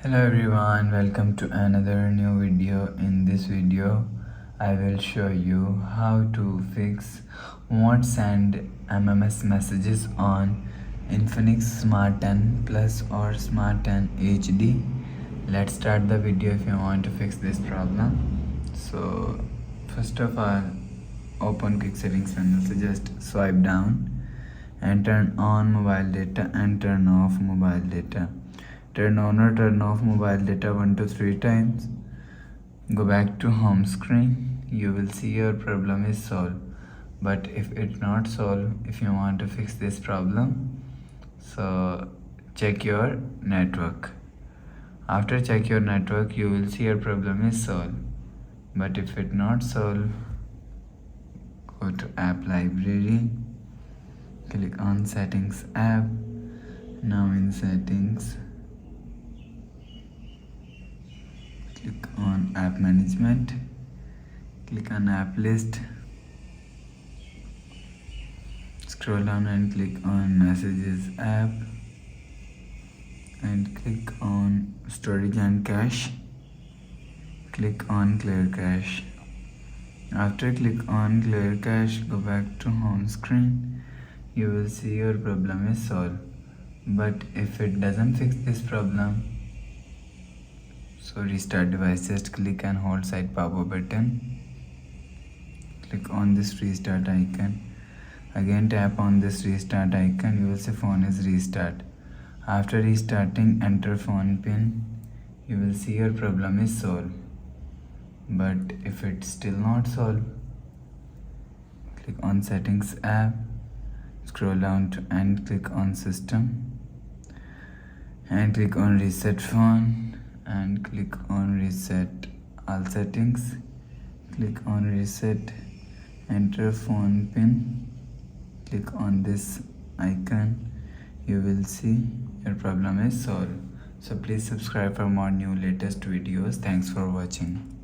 Hello everyone, welcome to another new video. In this video I will show you how to fix won't send MMS messages on Infinix Smart 10 Plus or Smart 10 HD. Let's start the video if you want to fix this problem. So first of all, open quick settings panel. So just swipe down and turn on mobile data and turn off mobile data. Turn on or turn off mobile data 1 to 3 times. Go back to home screen. You will see your problem is solved. But if it's not solved, if you want to fix this problem, so check your network. After check your network, you will see your problem is solved. But if it not solved, go to app library, click on settings app. Now in settings, click on app management, click on app list, scroll down and click on messages app and click on storage and cache. Click on clear cache. After click on clear cache, go back to home screen. You will see your problem is solved. But if it doesn't fix this problem, so restart device. Just click and hold side power button. Click on this restart icon. Again tap on this restart icon. You will see phone is restart. After restarting, enter phone pin. You will see your problem is solved. But if it's still not solved, click on settings app, scroll down to and click on system and click on reset phone and click on reset all settings. Click on reset, enter phone pin, click on this icon. You will see your problem is solved. So please subscribe for more new latest videos. Thanks for watching.